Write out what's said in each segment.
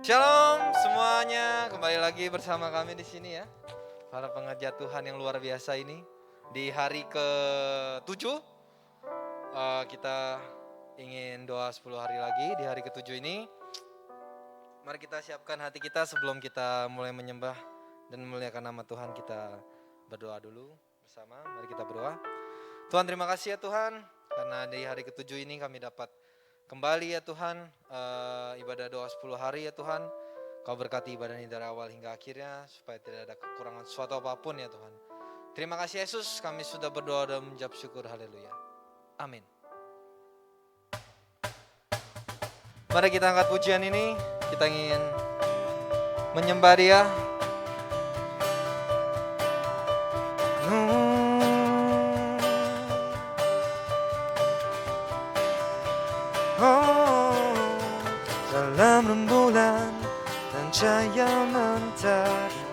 Shalom semuanya, kembali lagi bersama kami di sini ya. Para pengerja Tuhan yang luar biasa ini. Di hari ke-7 kita ingin doa 10 hari lagi. Di hari ke-7 ini mari kita siapkan hati kita sebelum kita mulai menyembah dan memuliakan nama Tuhan. Kita berdoa dulu bersama. Mari kita berdoa. Tuhan, terima kasih ya Tuhan, karena di hari ke-7 ini kami dapat kembali ya Tuhan, ibadah doa 10 hari ya Tuhan. Kau berkati ibadah ini dari awal hingga akhirnya, supaya tidak ada kekurangan sesuatu apapun ya Tuhan. Terima kasih Yesus, kami sudah berdoa dan menjawab syukur, haleluya. Amin. Mari kita angkat pujian ini, kita ingin menyembah Dia. Dalam rembulan dan cahaya mentari,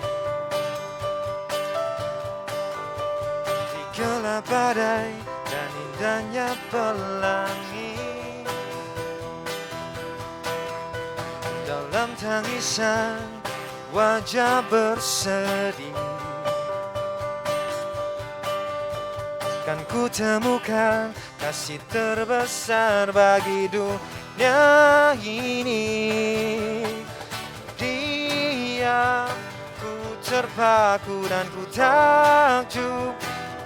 di gelap badai dan indahnya pelangi, dalam tangisan wajah bersedih, kan ku temukan kasih terbesar bagi dunia ini. Dia ku terpaku dan ku takjub,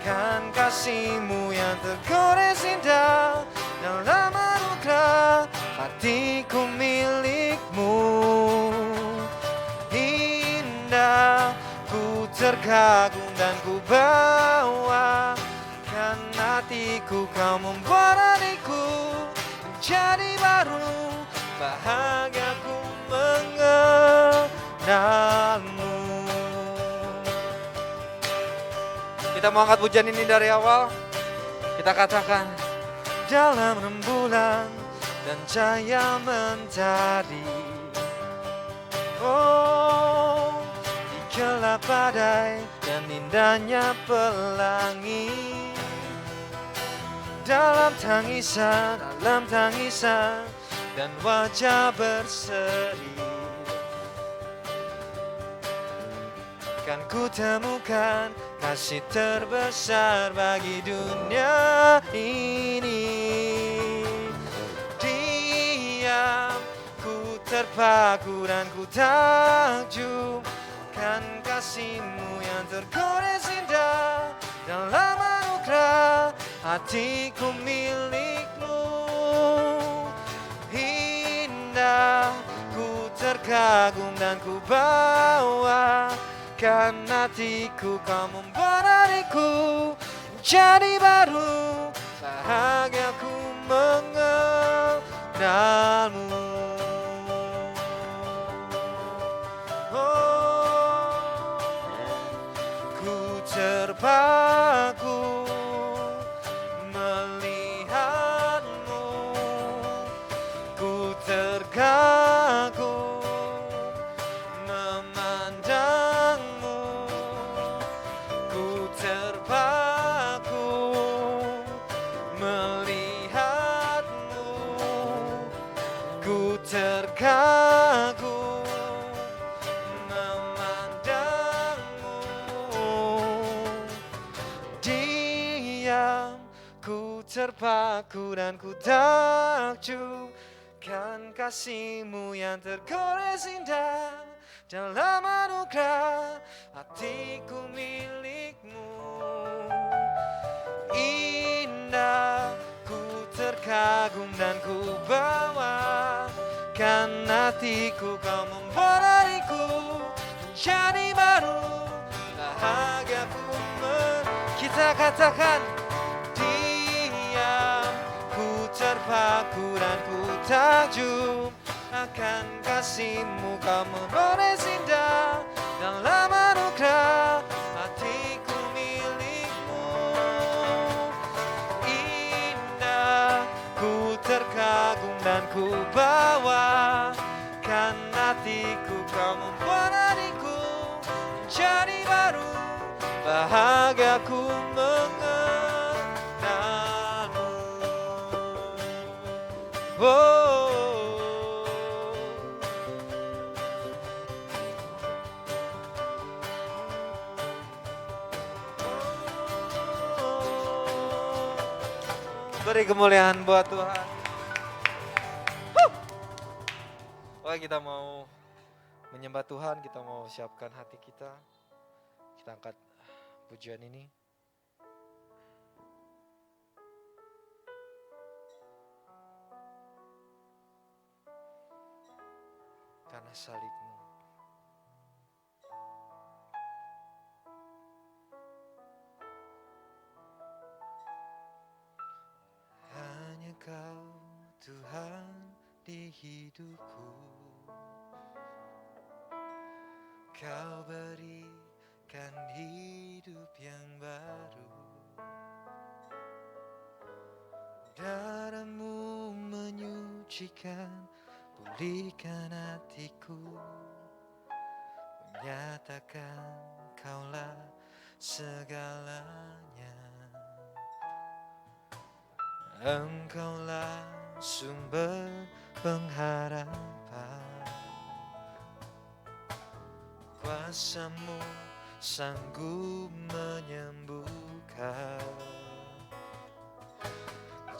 kan kasih-Mu yang tergores indah, dalam anugerah hatiku milik-Mu. Indah, ku terkagum dan ku bawa, kan hatiku Kau membuat hatiku menjadi baru, bahagia ku mengenalmu. Kita mau angkat pujian ini dari awal. Kita katakan, dalam rembulan dan cahaya mentari, oh, di gelap badai dan indahnya pelangi, dalam tangisan dan wajah berseri, kan ku temukan kasih terbesar bagi dunia ini. Diam, ku terpaku dan ku takjub, kan kasih-Mu yang tergores indah, dalam anugerah hatiku milik-Mu. Indah, ku terkagum dan ku bawa, kan hatiku Kau membuat hariku menjadi baru, bahagia ku mengenalmu. Oh, ku terpaku melihat-Mu, ku terkagum memandang-Mu, ku terpaku melihat-Mu, ku terkagum memandang-Mu. Diam, ku terpaku dan ku takjub, kan kasih-Mu yang tergores indah, dalam anugerah hatiku milik-Mu. Indah, ku terkagum dan ku bawa, kan hatiku Kau membuat hariku menjadi baru, bahagia ku kita katakan, diam, ku terpaku dan ku takjub, akan kasih-Mu Kau membuat indah, dalam anugerah hatiku milik-Mu. Indah, ku terkagum dan ku bawa, kan hatiku Kau membuat hatiku menjadi baru, bahagia ku mengenalmu. Oh, Beri kemuliaan buat Tuhan. Oke, kita mau menyembah Tuhan, kita mau siapkan hati kita. Kita angkat pujian ini. Karena salib-Mu. Hanya Kau Tuhan di hidupku. Kau berikan hidup yang baru. Darah-Mu menyucikan, pulihkan hatiku. Menyatakan Kaulah segalanya. Engkaulah sumber pengharapan. Kuasa-Mu sanggup menyembuhkan.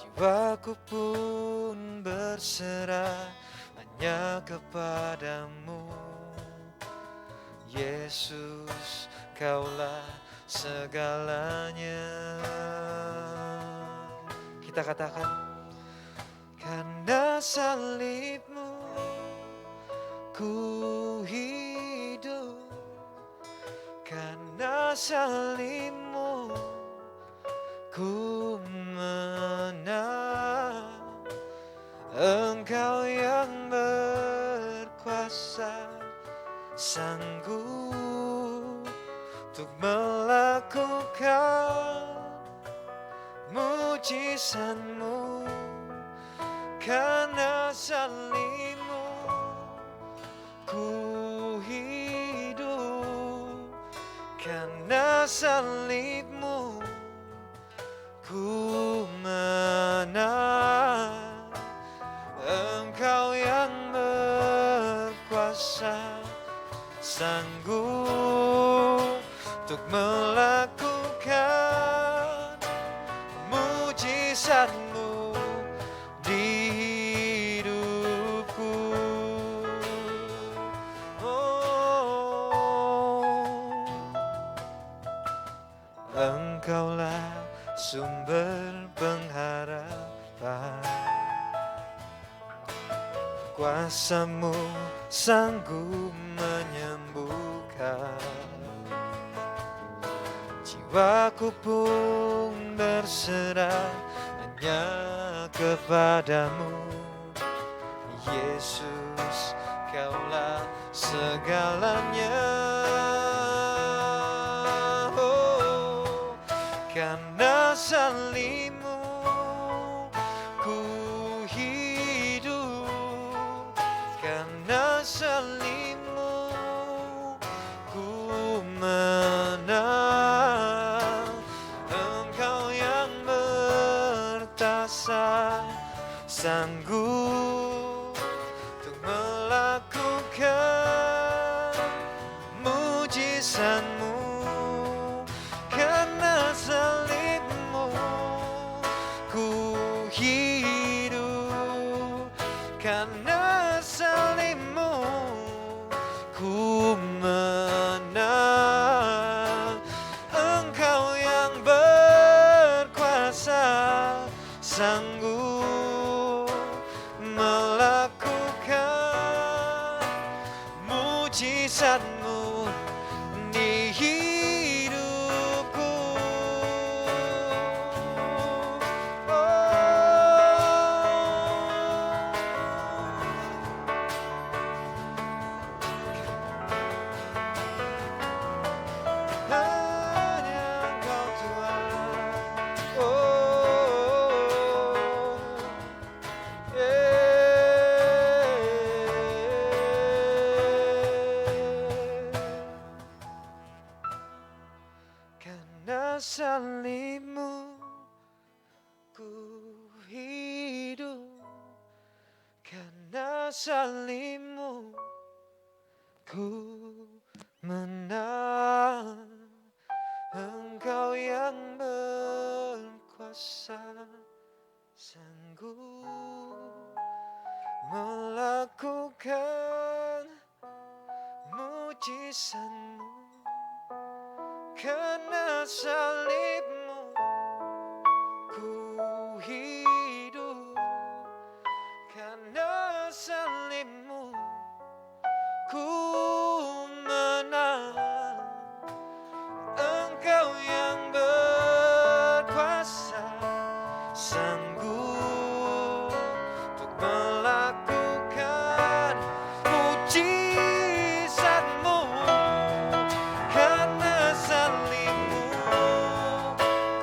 Jiwaku pun berserah hanya kepadamu. Yesus, Kaulah segalanya. Kita katakan, karena salib-Mu ku hidup. Karena salib-Mu ku menang. Engkau yang berkuasa, sanggup untuk melakukan mujizat-Mu. Karena salib-Mu ku hidup. Karena salib-Mu ku menang. Engkau yang berkuasa, sanggup untuk melakukan mujizat-Mu di hidupku. Engkaulah sumber pengharapan. Kuasa-Mu sanggup menyembuhkan. Jiwaku pun berserah hanya kepadamu. Yesus, Kaulah segalanya. Oh, karena salib-Mu ku hidup. Karena salib-Mu ku menang. Engkau yang bertasa, sanggup untuk melakukan mujizat-Mu. Karena salib-Mu ku hidup. Karena salib-Mu ku menang. Engkau yang berkuasa, sanggup melakukan mujizat-Mu di hidupku. Hanya Engkau Tuhan. Karena salib-Mu ku hidup. Karena salib-Mu ku menang. Engkau yang berkuasa, mujizat-Mu, karena salib-Mu ku hidup, karena salib-Mu ku menang. Engkau yang berkuasa, sanggup untuk melakukan mujizat-Mu, karena salib-Mu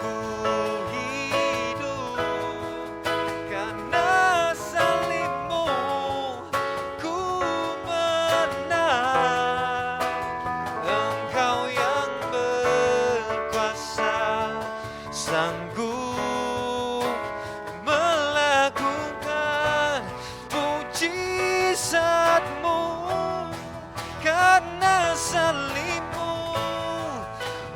ku hidup, karena salib-Mu ku menang. Engkau yang berkuasa, sanggup melakukan mujizat-Mu, karena salib-Mu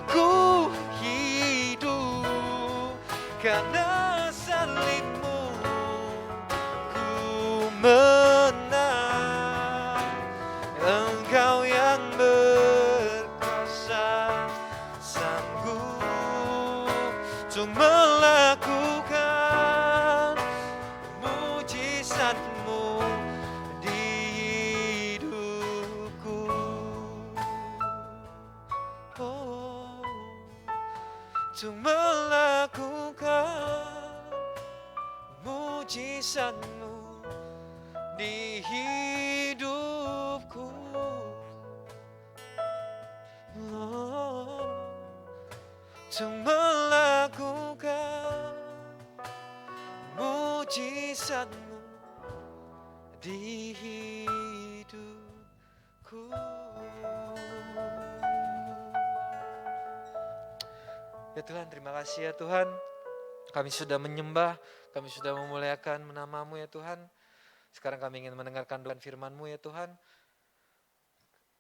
ku hidup, karena salib-Mu ku menang. Engkau yang berkuasa, sanggup untuk melakukan mujizat-Mu di hidupku. Oh, untuk melakukan mujizat-Mu di hidupku. Oh, untuk melakukan mujizat-Mu di hidupku. Ya Tuhan, terima kasih ya Tuhan. Kami sudah menyembah, kami sudah memuliakan nama-Mu ya Tuhan. Sekarang kami ingin mendengarkan doa firman-Mu ya Tuhan.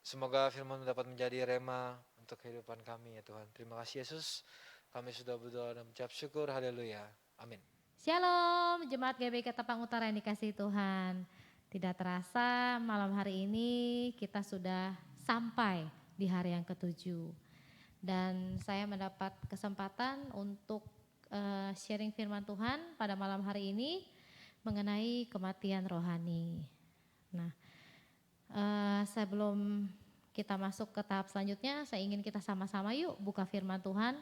Semoga firman-Mu dapat menjadi rema untuk kehidupan kami ya Tuhan. Terima kasih Yesus. Kami sudah berdoa dan mengucap syukur. Haleluya. Amin. Shalom, Jemaat GBK Ketapang Utara yang dikasihi Tuhan. Tidak terasa malam hari ini kita sudah sampai di hari yang ketujuh. Dan saya mendapat kesempatan untuk sharing firman Tuhan pada malam hari ini mengenai kematian rohani. Nah, sebelum kita masuk ke tahap selanjutnya, saya ingin kita sama-sama yuk buka firman Tuhan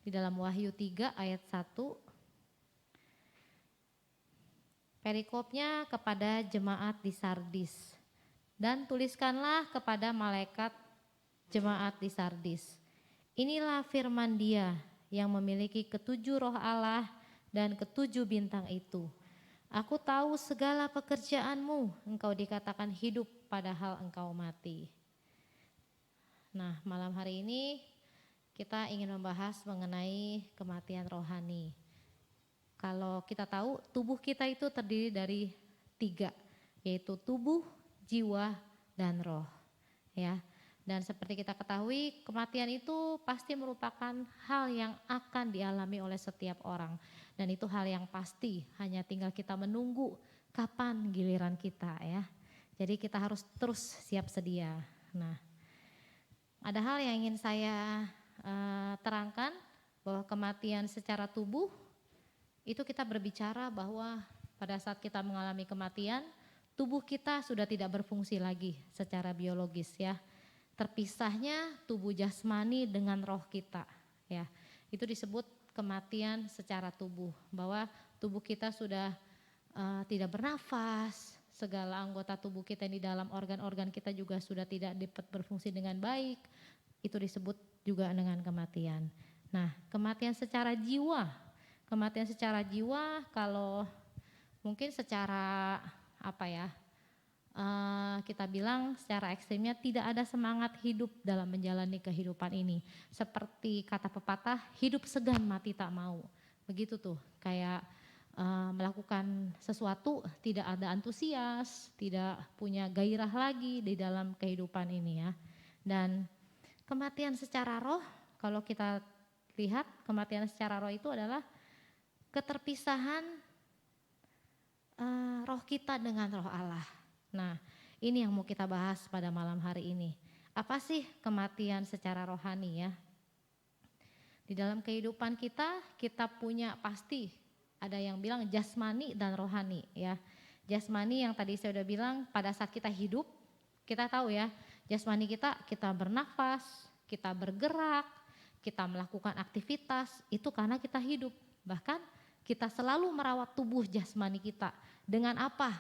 di dalam Wahyu 3 ayat 1. Perikopnya kepada jemaat di Sardis. Dan tuliskanlah kepada malaikat jemaat di Sardis. Inilah firman Dia yang memiliki ketujuh roh Allah dan ketujuh bintang itu. Aku tahu segala pekerjaanmu, engkau dikatakan hidup padahal engkau mati. Nah, malam hari ini kita ingin membahas mengenai kematian rohani. Kalau kita tahu tubuh kita itu terdiri dari 3, yaitu tubuh, jiwa, dan roh. Ya. Dan seperti kita ketahui, kematian itu pasti merupakan hal yang akan dialami oleh setiap orang. Dan itu hal yang pasti, hanya tinggal kita menunggu kapan giliran kita ya. Jadi kita harus terus siap sedia. Nah, ada hal yang ingin saya terangkan, bahwa kematian secara tubuh, itu kita berbicara bahwa pada saat kita mengalami kematian, tubuh kita sudah tidak berfungsi lagi secara biologis ya. Terpisahnya tubuh jasmani dengan roh kita ya. Itu disebut kematian secara tubuh, bahwa tubuh kita sudah tidak bernafas, segala anggota tubuh kita yang di dalam organ-organ kita juga sudah tidak dapat berfungsi dengan baik. Itu disebut juga dengan kematian. Nah, kematian secara jiwa. Kematian secara jiwa kalau mungkin secara kita bilang secara ekstrimnya tidak ada semangat hidup dalam menjalani kehidupan ini. Seperti kata pepatah, hidup segan mati tak mau. Begitu tuh, kayak melakukan sesuatu tidak ada antusias, tidak punya gairah lagi di dalam kehidupan ini ya. Dan kematian secara roh, kalau kita lihat kematian secara roh itu adalah keterpisahan roh kita dengan roh Allah. Nah, ini yang mau kita bahas pada malam hari ini. Apa sih kematian secara rohani ya? Di dalam kehidupan kita punya pasti ada yang bilang jasmani dan rohani ya. Jasmani yang tadi saya udah bilang pada saat kita hidup, kita tahu ya, jasmani kita bernafas, kita bergerak, kita melakukan aktivitas, itu karena kita hidup. Bahkan kita selalu merawat tubuh jasmani kita. Dengan apa?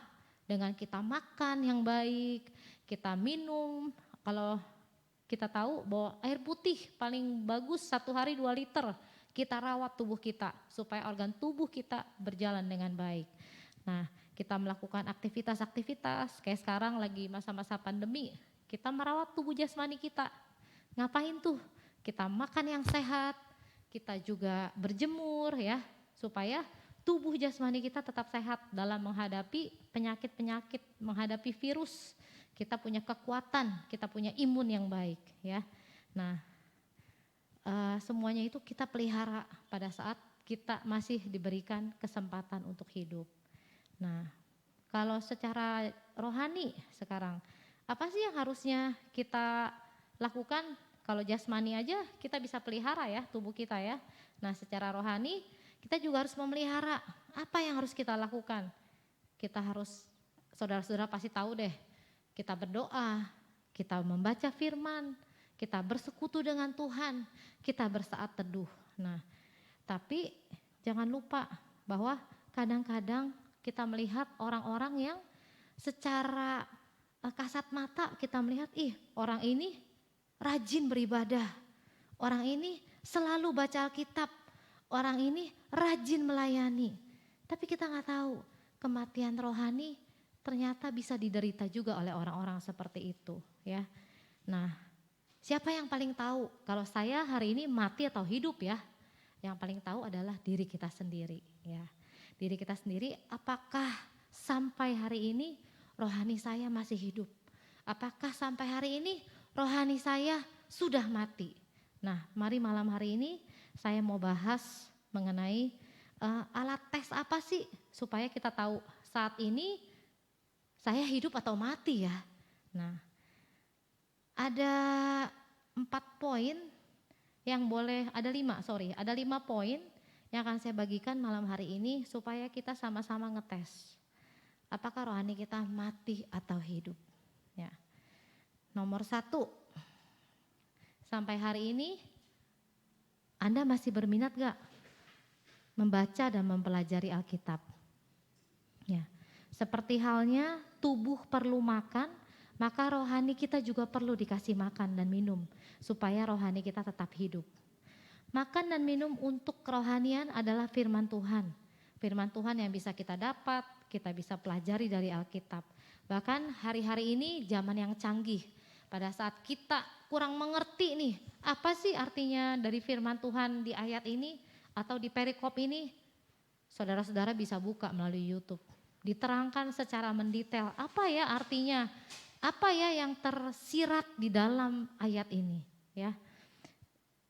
Dengan kita makan yang baik, kita minum. Kalau kita tahu bahwa air putih paling bagus 1 hari 2 liter. Kita rawat tubuh kita supaya organ tubuh kita berjalan dengan baik. Nah, kita melakukan aktivitas-aktivitas kayak sekarang lagi masa-masa pandemi. Kita merawat tubuh jasmani kita. Ngapain tuh? Kita makan yang sehat, kita juga berjemur ya, supaya tubuh jasmani kita tetap sehat dalam menghadapi penyakit-penyakit, menghadapi virus. Kita punya kekuatan, kita punya imun yang baik ya. Nah, semuanya itu kita pelihara pada saat kita masih diberikan kesempatan untuk hidup. Nah, kalau secara rohani sekarang, apa sih yang harusnya kita lakukan? Kalau jasmani aja kita bisa pelihara ya tubuh kita ya. Nah, secara rohani kita juga harus memelihara. Apa yang harus kita lakukan? Kita harus, saudara-saudara pasti tahu deh, kita berdoa, kita membaca firman, kita bersekutu dengan Tuhan, kita bersaat teduh. Nah, tapi jangan lupa bahwa kadang-kadang kita melihat orang-orang yang secara kasat mata kita melihat, orang ini rajin beribadah, orang ini selalu baca Alkitab, orang ini rajin melayani. Tapi kita nggak tahu kematian rohani ternyata bisa diderita juga oleh orang-orang seperti itu ya. Nah, siapa yang paling tahu kalau saya hari ini mati atau hidup ya? Yang paling tahu adalah diri kita sendiri ya. Diri kita sendiri, apakah sampai hari ini rohani saya masih hidup? Apakah sampai hari ini rohani saya sudah mati? Nah, mari malam hari ini saya mau bahas mengenai alat tes apa sih supaya kita tahu saat ini saya hidup atau mati ya. Nah, ada 4 poin yang boleh, ada 5 poin yang akan saya bagikan malam hari ini supaya kita sama-sama ngetes. Apakah rohani kita mati atau hidup? Ya. Nomor 1, sampai hari ini Anda masih berminat gak membaca dan mempelajari Alkitab? Ya. Seperti halnya tubuh perlu makan, maka rohani kita juga perlu dikasih makan dan minum supaya rohani kita tetap hidup. Makan dan minum untuk kerohanian adalah firman Tuhan. Firman Tuhan yang bisa kita dapat, kita bisa pelajari dari Alkitab. Bahkan hari-hari ini zaman yang canggih. Pada saat kita kurang mengerti nih, apa sih artinya dari firman Tuhan di ayat ini atau di perikop ini? Saudara-saudara bisa buka melalui YouTube. Diterangkan secara mendetail apa ya artinya, apa ya yang tersirat di dalam ayat ini ya.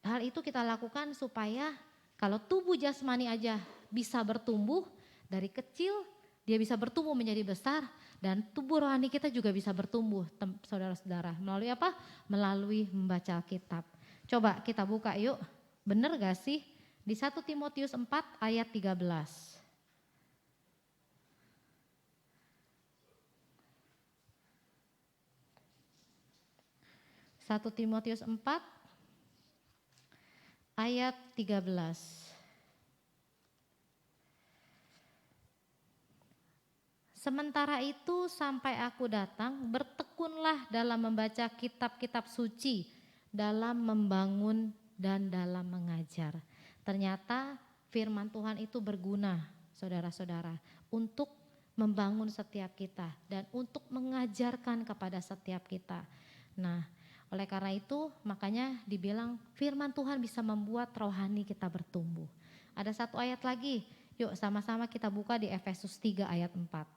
Hal itu kita lakukan supaya kalau tubuh jasmani aja bisa bertumbuh dari kecil, dia bisa bertumbuh menjadi besar, dan tubuh rohani kita juga bisa bertumbuh saudara-saudara. Melalui apa? Melalui membaca Alkitab. Coba kita buka yuk, benar gak sih? Di 1 Timotius 4 ayat 13. 1 Timotius 4 ayat 13. Sementara itu sampai aku datang, bertekunlah dalam membaca kitab-kitab suci, dalam membangun dan dalam mengajar. Ternyata firman Tuhan itu berguna, saudara-saudara, untuk membangun setiap kita dan untuk mengajarkan kepada setiap kita. Nah, oleh karena itu makanya dibilang firman Tuhan bisa membuat rohani kita bertumbuh. Ada satu ayat lagi, yuk sama-sama kita buka di Efesus 3 ayat 4.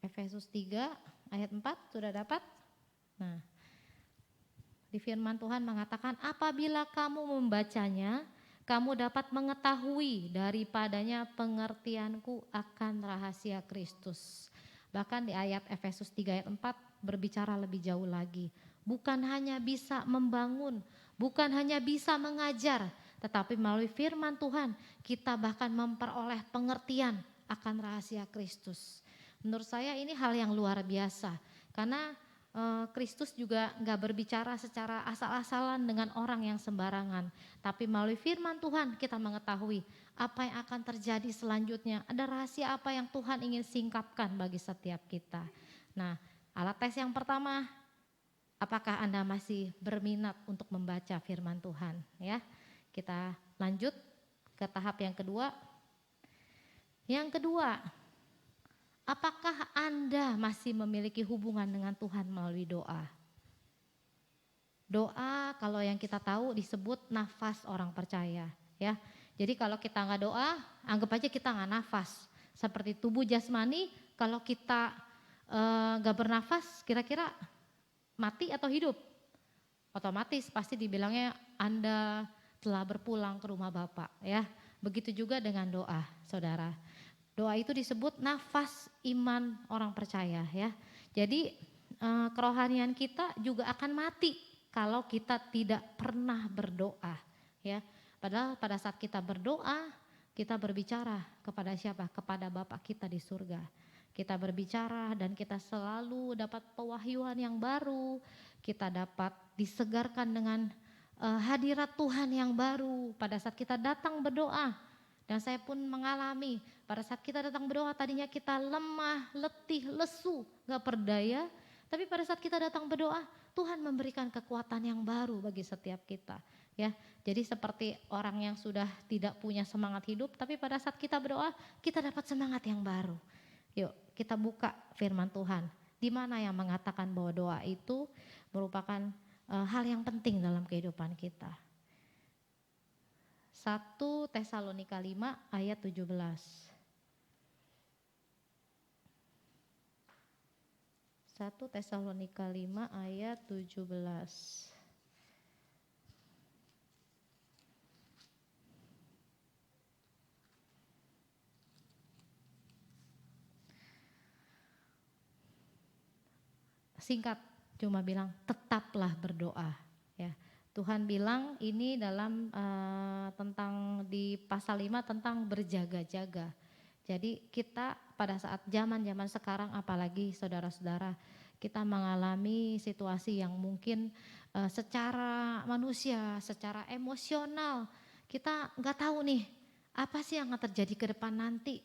Efesus 3 ayat 4 sudah dapat? Nah, di firman Tuhan mengatakan apabila kamu membacanya kamu dapat mengetahui daripadanya pengertianku akan rahasia Kristus. Bahkan di ayat Efesus 3 ayat 4 berbicara lebih jauh lagi. Bukan hanya bisa membangun, bukan hanya bisa mengajar, tetapi melalui firman Tuhan kita bahkan memperoleh pengertian akan rahasia Kristus. Menurut saya ini hal yang luar biasa, karena Kristus juga nggak berbicara secara asal-asalan dengan orang yang sembarangan. Tapi melalui firman Tuhan kita mengetahui apa yang akan terjadi selanjutnya. Ada rahasia apa yang Tuhan ingin singkapkan bagi setiap kita. Nah, alat tes yang pertama, apakah Anda masih berminat untuk membaca firman Tuhan? Ya, kita lanjut ke tahap yang kedua. Yang kedua, apakah Anda masih memiliki hubungan dengan Tuhan melalui doa? Doa kalau yang kita tahu disebut nafas orang percaya, ya. Jadi kalau kita nggak doa, anggap aja kita nggak nafas. Seperti tubuh jasmani, kalau kita nggak bernafas, kira-kira mati atau hidup? Otomatis pasti dibilangnya Anda telah berpulang ke rumah Bapa, ya. Begitu juga dengan doa, saudara. Doa itu disebut nafas iman orang percaya, ya. Jadi kerohanian kita juga akan mati kalau kita tidak pernah berdoa, ya. Padahal pada saat kita berdoa, kita berbicara kepada siapa? Kepada Bapa kita di surga. Kita berbicara dan kita selalu dapat pewahyuan yang baru, kita dapat disegarkan dengan hadirat Tuhan yang baru pada saat kita datang berdoa. Dan saya pun mengalami pada saat kita datang berdoa tadinya kita lemah, letih, lesu, gak berdaya. Tapi pada saat kita datang berdoa Tuhan memberikan kekuatan yang baru bagi setiap kita. Ya, jadi seperti orang yang sudah tidak punya semangat hidup tapi pada saat kita berdoa kita dapat semangat yang baru. Yuk kita buka firman Tuhan. Di mana yang mengatakan bahwa doa itu merupakan hal yang penting dalam kehidupan kita. 1 Tesalonika 5 ayat 17. 1 Tesalonika 5 ayat 17. Singkat, cuma bilang tetaplah berdoa, ya. Tuhan bilang ini dalam tentang di pasal 5 tentang berjaga-jaga. Jadi kita pada saat zaman-zaman sekarang apalagi saudara-saudara kita mengalami situasi yang mungkin secara manusia, secara emosional kita nggak tahu nih apa sih yang akan terjadi ke depan nanti.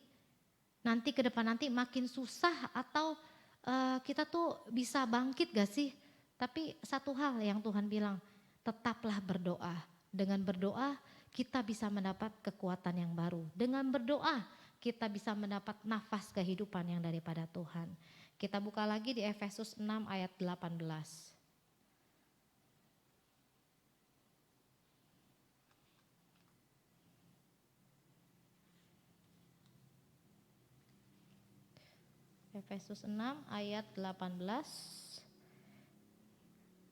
Nanti ke depan nanti makin susah atau kita tuh bisa bangkit gak sih? Tapi satu hal yang Tuhan bilang, tetaplah berdoa. Dengan berdoa kita bisa mendapat kekuatan yang baru. Dengan berdoa kita bisa mendapat nafas kehidupan yang daripada Tuhan. Kita buka lagi di Efesus 6 ayat 18. Efesus 6 ayat 18.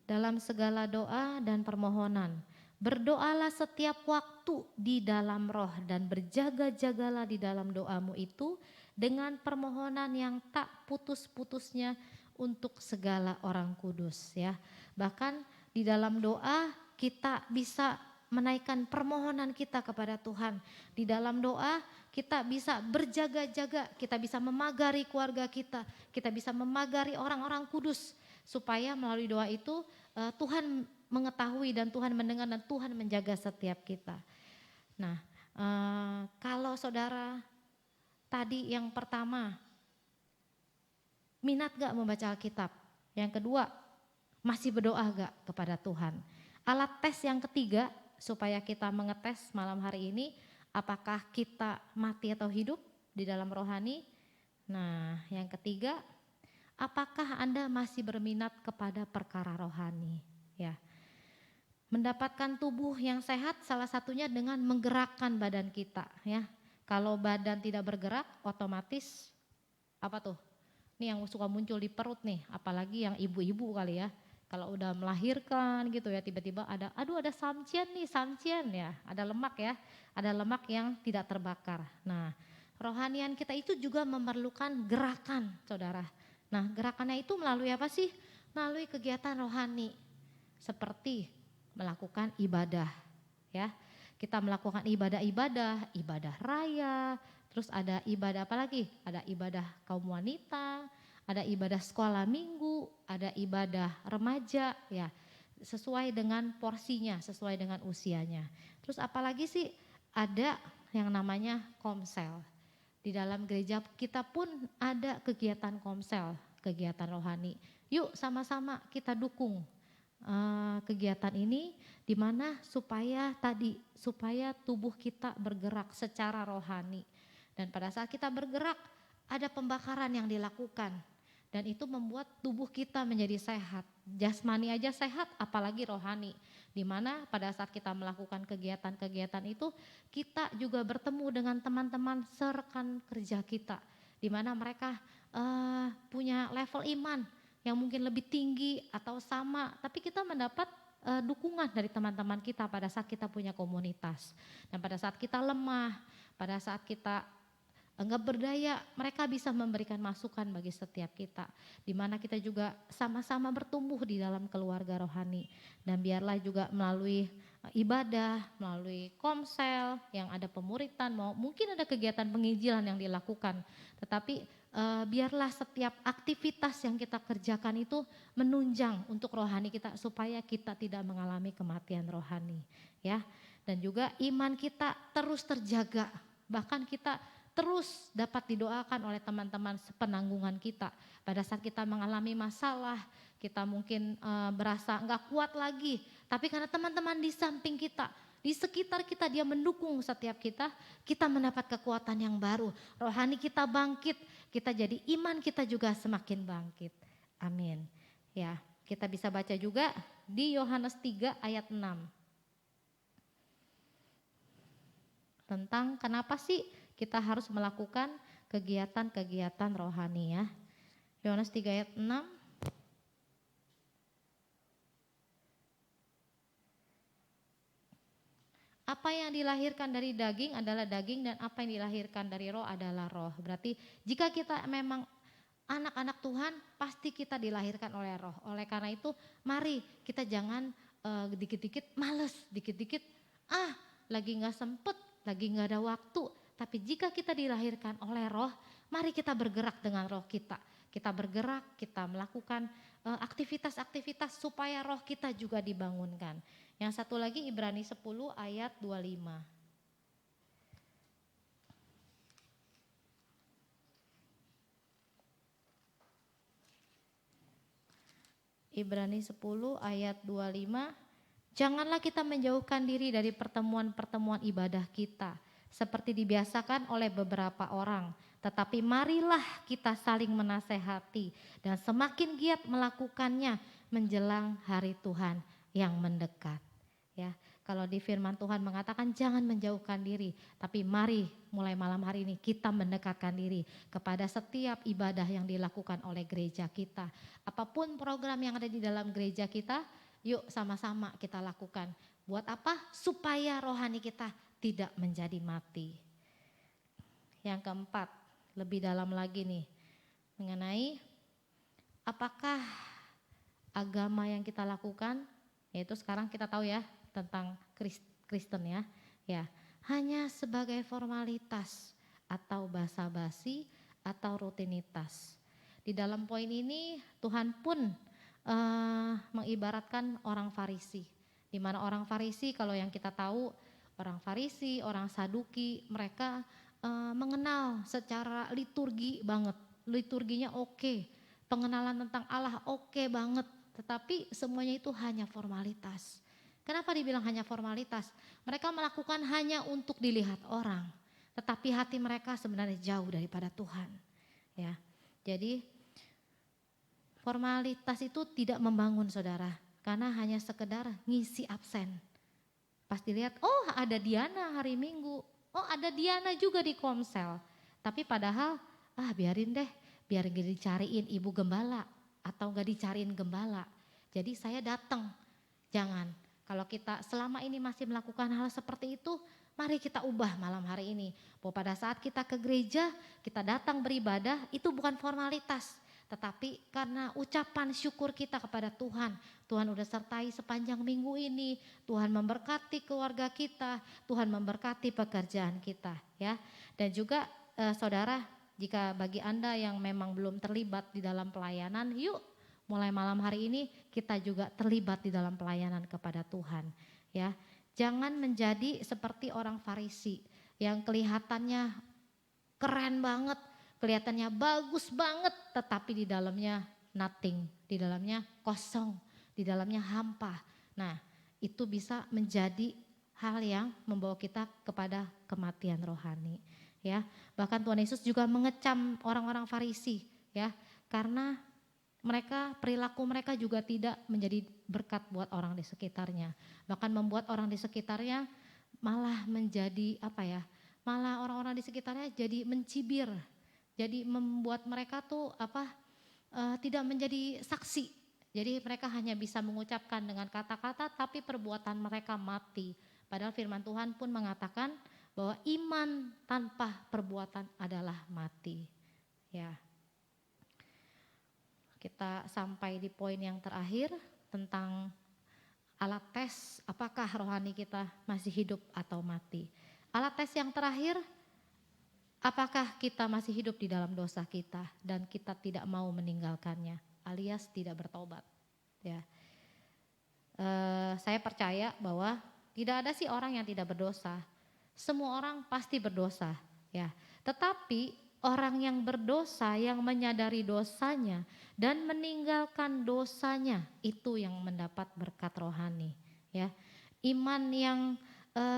Dalam segala doa dan permohonan, berdoalah setiap waktu di dalam roh dan berjaga-jagalah di dalam doamu itu dengan permohonan yang tak putus-putusnya untuk segala orang kudus, ya. Bahkan di dalam doa kita bisa menaikkan permohonan kita kepada Tuhan. Di dalam doa kita bisa berjaga-jaga, kita bisa memagari keluarga kita bisa memagari orang-orang kudus. Supaya melalui doa itu Tuhan mengetahui dan Tuhan mendengar dan Tuhan menjaga setiap kita. Nah kalau saudara tadi yang pertama, minat gak membaca Alkitab? Yang kedua, masih berdoa gak kepada Tuhan? Alat tes yang ketiga supaya kita mengetes malam hari ini, apakah kita mati atau hidup di dalam rohani? Nah yang ketiga, apakah Anda masih berminat kepada perkara rohani? Ya, mendapatkan tubuh yang sehat salah satunya dengan menggerakkan badan kita, ya. Kalau badan tidak bergerak, otomatis apa tuh? Ini yang suka muncul di perut nih, apalagi yang ibu-ibu kali ya. Kalau udah melahirkan gitu ya, tiba-tiba ada samcian nih, samcian ya, ada lemak yang tidak terbakar. Nah, rohanian kita itu juga memerlukan gerakan, saudara. Nah, gerakannya itu melalui apa sih? Melalui kegiatan rohani, seperti melakukan ibadah, ya. Kita melakukan ibadah-ibadah, ibadah raya, terus ada ibadah apa lagi? Ada ibadah kaum wanita, ada ibadah sekolah minggu, ada ibadah remaja, ya sesuai dengan porsinya, sesuai dengan usianya. Terus apalagi sih, ada yang namanya komsel. Di dalam gereja kita pun ada kegiatan komsel, kegiatan rohani. Yuk sama-sama kita dukung kegiatan ini, di mana supaya tubuh kita bergerak secara rohani. Dan pada saat kita bergerak, ada pembakaran yang dilakukan. Dan itu membuat tubuh kita menjadi sehat. Jasmani aja sehat, apalagi rohani. Di mana pada saat kita melakukan kegiatan-kegiatan itu, kita juga bertemu dengan teman-teman serekan kerja kita. Di mana mereka punya level iman yang mungkin lebih tinggi atau sama. Tapi kita mendapat dukungan dari teman-teman kita pada saat kita punya komunitas. Dan pada saat kita lemah, pada saat kita enggak berdaya, mereka bisa memberikan masukan bagi setiap kita. Di mana kita juga sama-sama bertumbuh di dalam keluarga rohani. Dan biarlah juga melalui ibadah, melalui komsel yang ada pemuritan, mungkin ada kegiatan penginjilan yang dilakukan. Tetapi biarlah setiap aktivitas yang kita kerjakan itu menunjang untuk rohani kita, supaya kita tidak mengalami kematian rohani, ya. Dan juga iman kita terus terjaga, bahkan kita terus dapat didoakan oleh teman-teman sepenanggungan kita. Pada saat kita mengalami masalah, kita mungkin berasa enggak kuat lagi, tapi karena teman-teman di samping kita, di sekitar kita, dia mendukung setiap kita mendapat kekuatan yang baru. Rohani kita bangkit, kita jadi iman kita juga semakin bangkit. Amin. Ya, kita bisa baca juga di Yohanes 3 ayat 6. Tentang kenapa sih kita harus melakukan kegiatan-kegiatan rohani, ya. Yohanes 3 ayat 6. Apa yang dilahirkan dari daging adalah daging, dan apa yang dilahirkan dari roh adalah roh. Berarti jika kita memang anak-anak Tuhan, pasti kita dilahirkan oleh roh. Oleh karena itu, mari kita jangan dikit-dikit males, dikit-dikit lagi gak sempet, lagi gak ada waktu. Tapi jika kita dilahirkan oleh roh, mari kita bergerak dengan roh kita. Kita bergerak, kita melakukan aktivitas-aktivitas supaya roh kita juga dibangunkan. Yang satu lagi Ibrani 10 ayat 25. Ibrani 10 ayat 25. Janganlah kita menjauhkan diri dari pertemuan-pertemuan ibadah kita, seperti dibiasakan oleh beberapa orang. Tetapi marilah kita saling menasehati dan semakin giat melakukannya menjelang hari Tuhan yang mendekat. Ya, kalau di firman Tuhan mengatakan jangan menjauhkan diri, tapi mari mulai malam hari ini kita mendekatkan diri kepada setiap ibadah yang dilakukan oleh gereja kita. Apapun program yang ada di dalam gereja kita, yuk sama-sama kita lakukan. Buat apa? Supaya rohani kita tidak menjadi mati. Yang keempat, lebih dalam lagi nih, mengenai apakah agama yang kita lakukan, yaitu sekarang kita tahu ya tentang Kristen, ya hanya sebagai formalitas atau basa-basi atau rutinitas. Di dalam poin ini Tuhan pun mengibaratkan orang Farisi, di mana orang Farisi, kalau yang kita tahu, orang Farisi, orang Saduki, mereka mengenal secara liturgi banget, liturginya oke, pengenalan tentang Allah oke banget, tetapi semuanya itu hanya formalitas. Kenapa dibilang hanya formalitas? Mereka melakukan hanya untuk dilihat orang, tetapi hati mereka sebenarnya jauh daripada Tuhan. Ya, jadi formalitas itu tidak membangun, saudara, karena hanya sekedar ngisi absen. Pas dilihat, oh ada Diana hari Minggu, oh ada Diana juga di komsel. Tapi padahal, biarin deh, biar gak dicariin ibu gembala atau gak dicariin gembala. Jadi saya datang. Jangan. Kalau kita selama ini masih melakukan hal seperti itu, mari kita ubah malam hari ini. Bahwa pada saat kita ke gereja, kita datang beribadah, itu bukan formalitas. Tetapi karena ucapan syukur kita kepada Tuhan. Tuhan udah sertai sepanjang minggu ini. Tuhan memberkati keluarga kita. Tuhan memberkati pekerjaan kita. Ya. Dan juga saudara, jika bagi Anda yang memang belum terlibat di dalam pelayanan, yuk mulai malam hari ini kita juga terlibat di dalam pelayanan kepada Tuhan. Ya, jangan menjadi seperti orang Farisi yang kelihatannya keren banget, kelihatannya bagus banget, tetapi di dalamnya nothing, di dalamnya kosong, di dalamnya hampa. Nah, itu bisa menjadi hal yang membawa kita kepada kematian rohani. Ya, bahkan Tuhan Yesus juga mengecam orang-orang Farisi, ya, karena perilaku mereka juga tidak menjadi berkat buat orang di sekitarnya. Bahkan membuat orang di sekitarnya malah menjadi malah orang-orang di sekitarnya jadi mencibir. Jadi membuat mereka tuh tidak menjadi saksi. Jadi mereka hanya bisa mengucapkan dengan kata-kata tapi perbuatan mereka mati. Padahal firman Tuhan pun mengatakan bahwa iman tanpa perbuatan adalah mati. Ya. Kita sampai di poin yang terakhir tentang alat tes apakah rohani kita masih hidup atau mati. Alat tes yang terakhir, apakah kita masih hidup di dalam dosa kita dan kita tidak mau meninggalkannya alias tidak bertobat. Ya, saya percaya bahwa tidak ada sih orang yang tidak berdosa. Semua orang pasti berdosa. Ya, tetapi orang yang berdosa, yang menyadari dosanya dan meninggalkan dosanya, itu yang mendapat berkat rohani. Ya, iman yang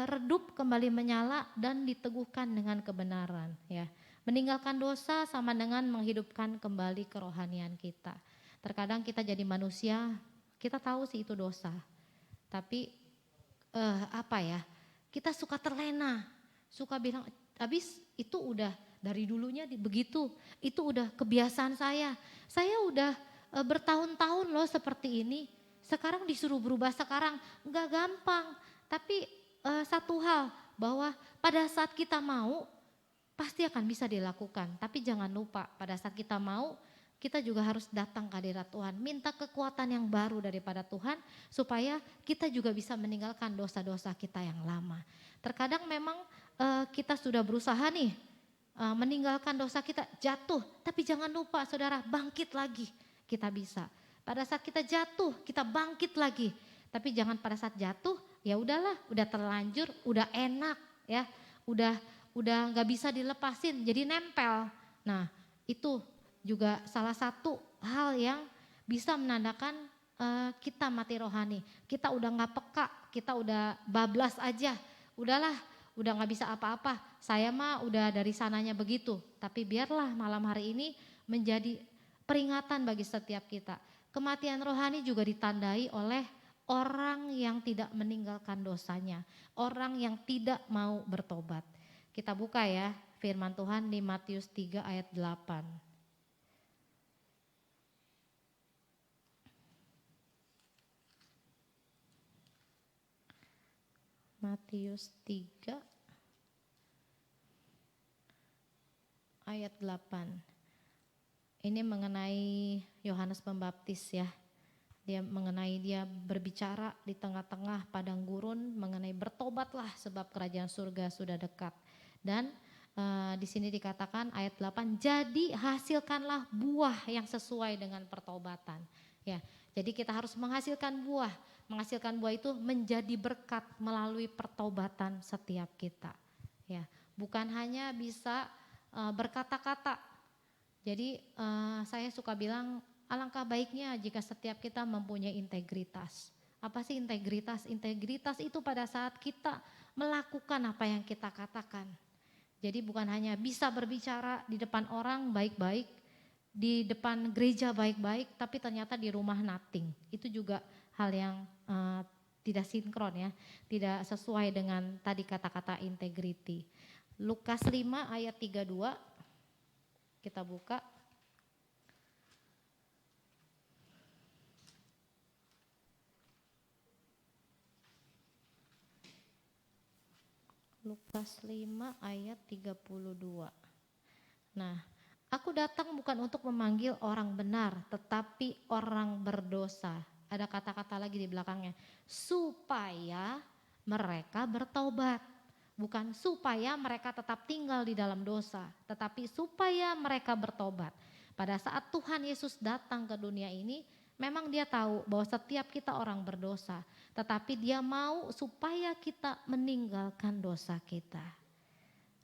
redup kembali menyala dan diteguhkan dengan kebenaran. Ya, meninggalkan dosa sama dengan menghidupkan kembali kerohanian kita. Terkadang kita jadi manusia, kita tahu sih itu dosa, tapi kita suka terlena, suka bilang, habis itu udah dari dulunya begitu, itu udah kebiasaan saya. Saya udah bertahun-tahun loh seperti ini. Sekarang disuruh berubah sekarang, enggak gampang. Tapi satu hal, bahwa pada saat kita mau, pasti akan bisa dilakukan. Tapi jangan lupa, pada saat kita mau, kita juga harus datang ke hadirat Tuhan. Minta kekuatan yang baru daripada Tuhan, supaya kita juga bisa meninggalkan dosa-dosa kita yang lama. Terkadang memang kita sudah berusaha nih, meninggalkan dosa kita, jatuh, tapi jangan lupa saudara, bangkit lagi kita bisa. Pada saat kita jatuh, kita bangkit lagi. Tapi jangan pada saat jatuh, ya udahlah, udah terlanjur, udah enak ya, udah nggak bisa dilepasin, jadi nempel. Nah, itu juga salah satu hal yang bisa menandakan kita mati rohani. Kita udah nggak peka, kita udah bablas aja, udahlah, udah gak bisa apa-apa, saya mah udah dari sananya begitu. Tapi biarlah malam hari ini menjadi peringatan bagi setiap kita. Kematian rohani juga ditandai oleh orang yang tidak meninggalkan dosanya, orang yang tidak mau bertobat. Kita buka ya firman Tuhan di Matius 3 ayat 8. Matius 3 ayat 8. Ini mengenai Yohanes Pembaptis ya. Dia berbicara di tengah-tengah padang gurun mengenai bertobatlah sebab kerajaan surga sudah dekat. Dan di sini dikatakan ayat 8, jadi hasilkanlah buah yang sesuai dengan pertobatan. Ya, jadi kita harus menghasilkan buah. Menghasilkan buah itu menjadi berkat melalui pertobatan setiap kita. Ya, bukan hanya bisa berkata-kata. Jadi saya suka bilang alangkah baiknya jika setiap kita mempunyai integritas. Apa sih integritas? Integritas itu pada saat kita melakukan apa yang kita katakan. Jadi bukan hanya bisa berbicara di depan orang baik-baik, di depan gereja baik-baik, tapi ternyata di rumah nothing. Itu juga hal yang tidak sinkron ya, tidak sesuai dengan tadi kata-kata integrity. Lukas 5 ayat 32, kita buka. Lukas 5 ayat 32. Nah, aku datang bukan untuk memanggil orang benar, tetapi orang berdosa. Ada kata-kata lagi di belakangnya. Supaya mereka bertobat. Bukan supaya mereka tetap tinggal di dalam dosa, tetapi supaya mereka bertobat. Pada saat Tuhan Yesus datang ke dunia ini, memang dia tahu bahwa setiap kita orang berdosa, tetapi dia mau supaya kita meninggalkan dosa kita.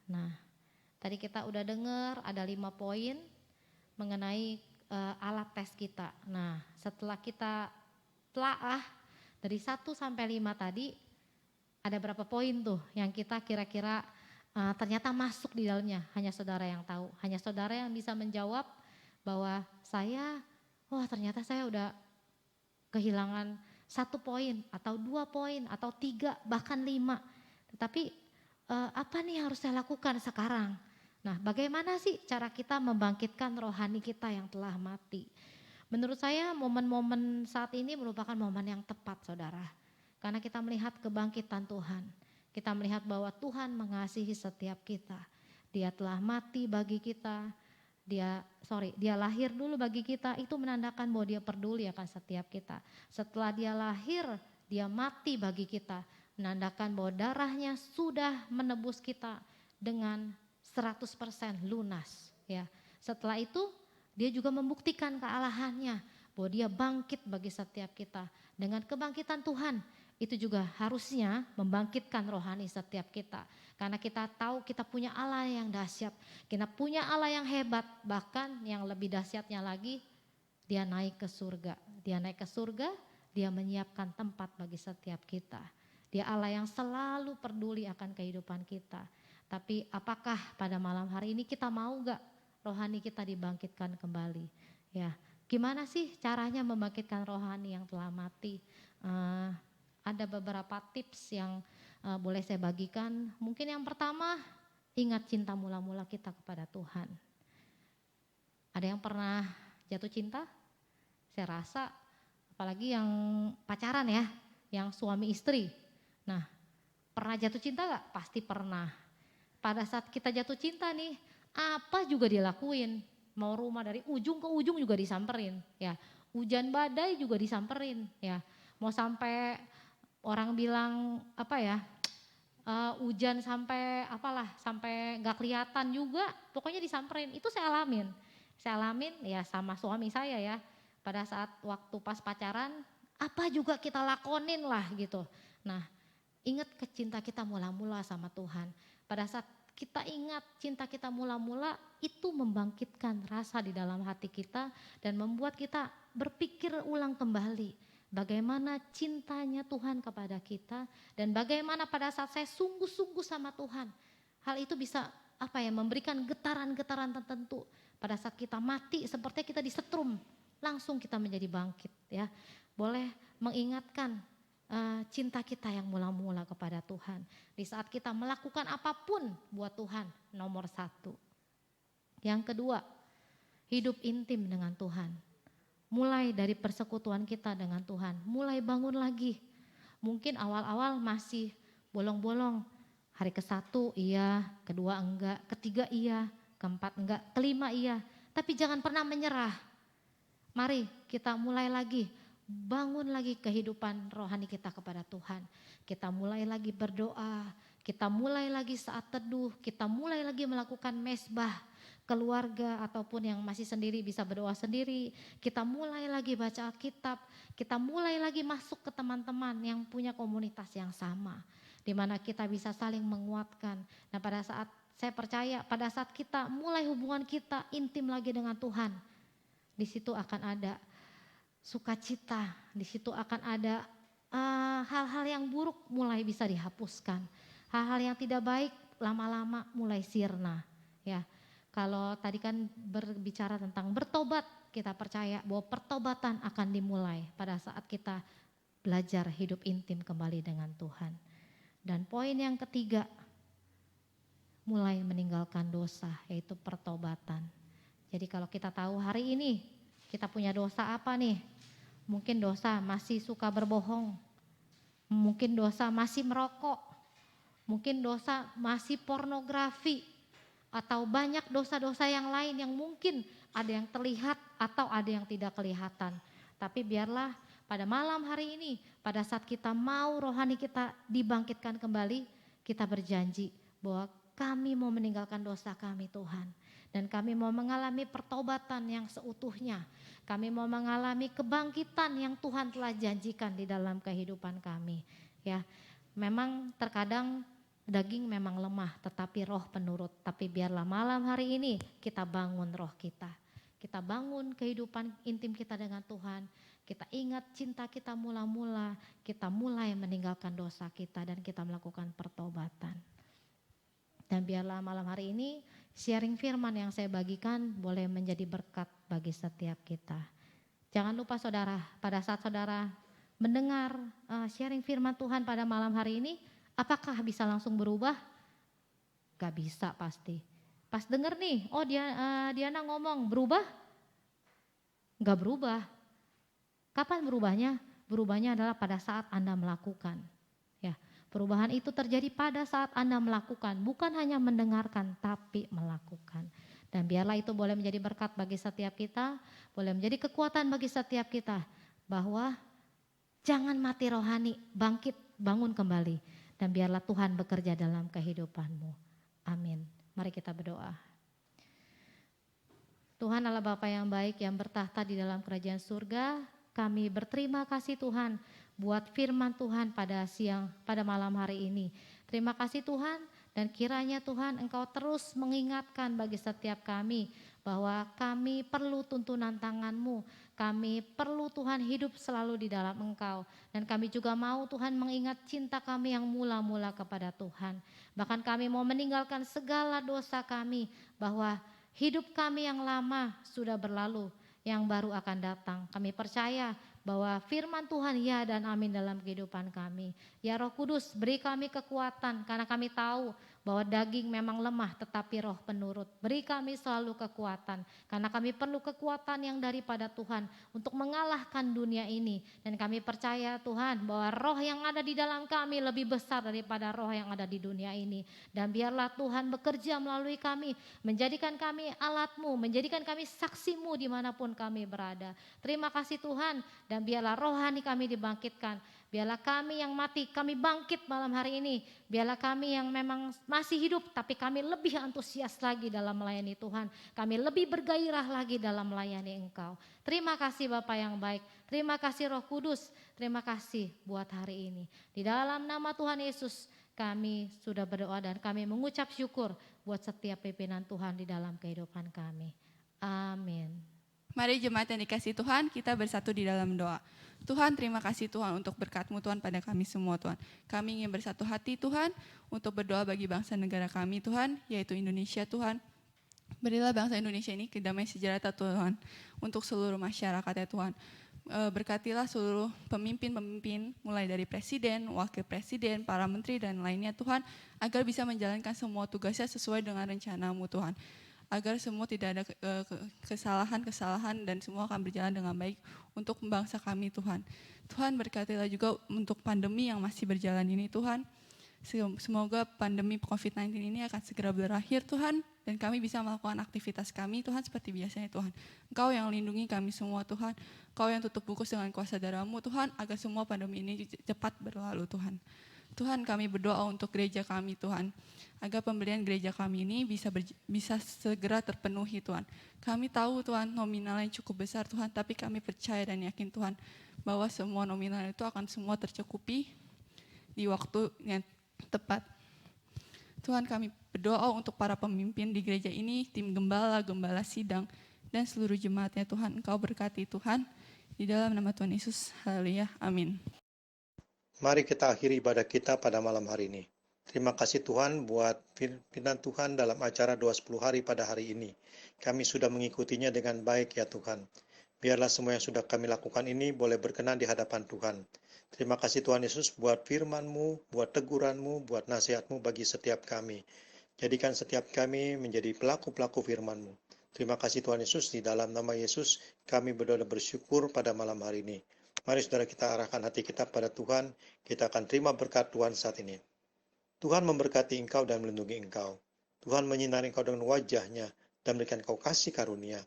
Nah, tadi kita udah dengar ada 5 poin mengenai alat tes kita. Nah, setelah kita telaah dari 1 sampai 5 tadi, ada berapa poin tuh yang kita kira-kira ternyata masuk di dalamnya. Hanya saudara yang tahu, hanya saudara yang bisa menjawab bahwa ternyata saya udah kehilangan 1 poin atau 2 poin atau 3 bahkan 5. Tetapi apa nih harus saya lakukan sekarang? Nah, bagaimana sih cara kita membangkitkan rohani kita yang telah mati? Menurut saya momen-momen saat ini merupakan momen yang tepat, saudara. Karena kita melihat kebangkitan Tuhan. Kita melihat bahwa Tuhan mengasihi setiap kita. Dia telah mati bagi kita. Dia lahir dulu bagi kita, itu menandakan bahwa dia peduli akan setiap kita. Setelah dia lahir, dia mati bagi kita, menandakan bahwa darahnya sudah menebus kita dengan 100% lunas. Ya. Setelah itu dia juga membuktikan kealahannya, bahwa dia bangkit bagi setiap kita. Dengan kebangkitan Tuhan, itu juga harusnya membangkitkan rohani setiap kita. Karena kita tahu kita punya Allah yang dahsyat, kita punya Allah yang hebat, bahkan yang lebih dahsyatnya lagi, dia naik ke surga. Dia naik ke surga, dia menyiapkan tempat bagi setiap kita. Dia Allah yang selalu peduli akan kehidupan kita. Tapi apakah pada malam hari ini kita mau gak rohani kita dibangkitkan kembali? Ya, gimana sih caranya membangkitkan rohani yang telah mati? Ada beberapa tips yang boleh saya bagikan. Mungkin yang pertama, ingat cinta mula-mula kita kepada Tuhan. Ada yang pernah jatuh cinta? Saya rasa apalagi yang pacaran ya, yang suami istri. Nah, pernah jatuh cinta gak? Pasti pernah. Pada saat kita jatuh cinta nih, apa juga dilakuin. Mau rumah dari ujung ke ujung juga disamperin. Ya, hujan badai juga disamperin. Ya, mau sampai orang bilang hujan sampai sampai nggak kelihatan juga, pokoknya disamperin. Itu saya alamin ya sama suami saya ya. Pada saat waktu pas pacaran, apa juga kita lakonin lah gitu. Nah, ingat cinta kita mula-mula sama Tuhan. Pada saat kita ingat cinta kita mula-mula, itu membangkitkan rasa di dalam hati kita dan membuat kita berpikir ulang kembali bagaimana cintanya Tuhan kepada kita dan bagaimana pada saat saya sungguh-sungguh sama Tuhan. Hal itu bisa memberikan getaran-getaran tertentu. Pada saat kita mati seperti kita disetrum, langsung kita menjadi bangkit ya. Boleh mengingatkan cinta kita yang mula-mula kepada Tuhan. Di saat kita melakukan apapun buat Tuhan, nomor 1. Yang kedua, hidup intim dengan Tuhan. Mulai dari persekutuan kita dengan Tuhan, mulai bangun lagi. Mungkin awal-awal masih bolong-bolong. Hari ke-1 iya, kedua enggak, ketiga iya, keempat enggak, kelima iya. Tapi jangan pernah menyerah. Mari kita mulai lagi, bangun lagi kehidupan rohani kita kepada Tuhan. Kita mulai lagi berdoa, kita mulai lagi saat teduh, kita mulai lagi melakukan mesbah. Keluarga ataupun yang masih sendiri bisa berdoa sendiri. Kita mulai lagi baca Alkitab, kita mulai lagi masuk ke teman-teman yang punya komunitas yang sama. Di mana kita bisa saling menguatkan. Nah pada saat saya percaya pada saat kita mulai hubungan kita intim lagi dengan Tuhan, di situ akan ada sukacita, di situ akan ada hal-hal yang buruk mulai bisa dihapuskan. Hal-hal yang tidak baik lama-lama mulai sirna ya. Kalau tadi kan berbicara tentang bertobat, kita percaya bahwa pertobatan akan dimulai pada saat kita belajar hidup intim kembali dengan Tuhan. Dan poin yang ketiga, mulai meninggalkan dosa, yaitu pertobatan. Jadi kalau kita tahu hari ini kita punya dosa apa nih? Mungkin dosa masih suka berbohong, mungkin dosa masih merokok, Mungkin dosa masih pornografi atau banyak dosa-dosa yang lain yang mungkin ada yang terlihat atau ada yang tidak kelihatan. Tapi biarlah pada malam hari ini, pada saat kita mau rohani kita dibangkitkan kembali, kita berjanji bahwa kami mau meninggalkan dosa kami Tuhan. Dan kami mau mengalami pertobatan yang seutuhnya. Kami mau mengalami kebangkitan yang Tuhan telah janjikan di dalam kehidupan kami. Ya, memang terkadang daging memang lemah, tetapi roh penurut. Tapi biarlah malam hari ini kita bangun roh kita. Kita bangun kehidupan intim kita dengan Tuhan. Kita ingat cinta kita mula-mula. Kita mulai meninggalkan dosa kita dan kita melakukan pertobatan. Dan biarlah malam hari ini sharing firman yang saya bagikan boleh menjadi berkat bagi setiap kita. Jangan lupa saudara, pada saat saudara mendengar sharing firman Tuhan pada malam hari ini, apakah bisa langsung berubah? Gak bisa pasti. Pas denger nih, oh Diana ngomong berubah? Gak berubah. Kapan berubahnya? Berubahnya adalah pada saat Anda melakukan. Ya, perubahan itu terjadi pada saat Anda melakukan, bukan hanya mendengarkan tapi melakukan. Dan biarlah itu boleh menjadi berkat bagi setiap kita, boleh menjadi kekuatan bagi setiap kita, bahwa jangan mati rohani, bangkit, bangun kembali. Dan biarlah Tuhan bekerja dalam kehidupanmu. Amin. Mari kita berdoa. Tuhan Allah Bapa yang baik yang bertahta di dalam kerajaan surga, kami berterima kasih Tuhan buat firman Tuhan pada malam hari ini. Terima kasih Tuhan, dan kiranya Tuhan Engkau terus mengingatkan bagi setiap kami bahwa kami perlu tuntunan tangan-Mu. Kami perlu Tuhan hidup selalu di dalam Engkau. Dan kami juga mau Tuhan mengingat cinta kami yang mula-mula kepada Tuhan. Bahkan kami mau meninggalkan segala dosa kami, bahwa hidup kami yang lama sudah berlalu, yang baru akan datang. Kami percaya bahwa firman Tuhan ya dan amin dalam kehidupan kami. Ya Roh Kudus, beri kami kekuatan, karena kami tahu bahwa daging memang lemah tetapi roh penurut. Beri kami selalu kekuatan, karena kami perlu kekuatan yang daripada Tuhan untuk mengalahkan dunia ini. Dan kami percaya Tuhan bahwa roh yang ada di dalam kami lebih besar daripada roh yang ada di dunia ini. Dan biarlah Tuhan bekerja melalui kami, menjadikan kami alat-Mu, menjadikan kami saksi-Mu dimanapun kami berada. Terima kasih Tuhan, dan biarlah rohani kami dibangkitkan. Biarlah kami yang mati, kami bangkit malam hari ini. Biarlah kami yang memang masih hidup, tapi kami lebih antusias lagi dalam melayani Tuhan. Kami lebih bergairah lagi dalam melayani Engkau. Terima kasih Bapa yang baik. Terima kasih Roh Kudus. Terima kasih buat hari ini. Di dalam nama Tuhan Yesus kami sudah berdoa dan kami mengucap syukur buat setiap pimpinan Tuhan di dalam kehidupan kami. Amin. Mari jemaat yang dikasihi Tuhan, kita bersatu di dalam doa. Tuhan, terima kasih Tuhan untuk berkat-Mu Tuhan pada kami semua Tuhan. Kami ingin bersatu hati Tuhan untuk berdoa bagi bangsa negara kami Tuhan, yaitu Indonesia Tuhan. Berilah bangsa Indonesia ini kedamaian sejahtera Tuhan untuk seluruh masyarakat ya Tuhan. Berkatilah seluruh pemimpin-pemimpin mulai dari presiden, wakil presiden, para menteri dan lainnya Tuhan, agar bisa menjalankan semua tugasnya sesuai dengan rencana-Mu Tuhan. Agar semua tidak ada kesalahan-kesalahan dan semua akan berjalan dengan baik untuk bangsa kami Tuhan. Tuhan berkatilah juga untuk pandemi yang masih berjalan ini Tuhan. Semoga pandemi COVID-19 ini akan segera berakhir Tuhan, dan kami bisa melakukan aktivitas kami Tuhan seperti biasanya Tuhan. Engkau yang lindungi kami semua Tuhan, Engkau yang tutup bungkus dengan kuasa darah-Mu Tuhan, agar semua pandemi ini cepat berlalu Tuhan. Tuhan, kami berdoa untuk gereja kami Tuhan, agar pemberian gereja kami ini bisa segera terpenuhi Tuhan. Kami tahu Tuhan nominalnya cukup besar Tuhan, tapi kami percaya dan yakin Tuhan bahwa semua nominal itu akan semua tercukupi di waktu yang tepat. Tuhan, kami berdoa untuk para pemimpin di gereja ini, tim gembala, gembala sidang, dan seluruh jemaatnya Tuhan. Engkau berkati Tuhan, di dalam nama Tuhan Yesus, haleluya, amin. Mari kita akhiri ibadah kita pada malam hari ini. Terima kasih Tuhan buat firman Tuhan dalam acara doa 10 hari pada hari ini. Kami sudah mengikutinya dengan baik ya Tuhan. Biarlah semua yang sudah kami lakukan ini boleh berkenan di hadapan Tuhan. Terima kasih Tuhan Yesus buat firman-Mu, buat teguran-Mu, buat nasihat-Mu bagi setiap kami. Jadikan setiap kami menjadi pelaku-pelaku firman-Mu. Terima kasih Tuhan Yesus, di dalam nama Yesus kami berdoa dan bersyukur pada malam hari ini. Mari saudara kita arahkan hati kita pada Tuhan, kita akan terima berkat Tuhan saat ini. Tuhan memberkati engkau dan melindungi engkau. Tuhan menyinari engkau dengan wajah-Nya dan memberikan engkau kasih karunia.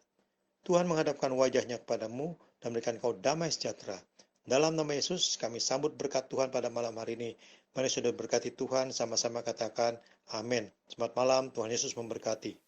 Tuhan menghadapkan wajah-Nya kepadamu dan memberikan engkau damai sejahtera. Dalam nama Yesus, kami sambut berkat Tuhan pada malam hari ini. Mari sudah berkati Tuhan, sama-sama katakan amin. Selamat malam, Tuhan Yesus memberkati.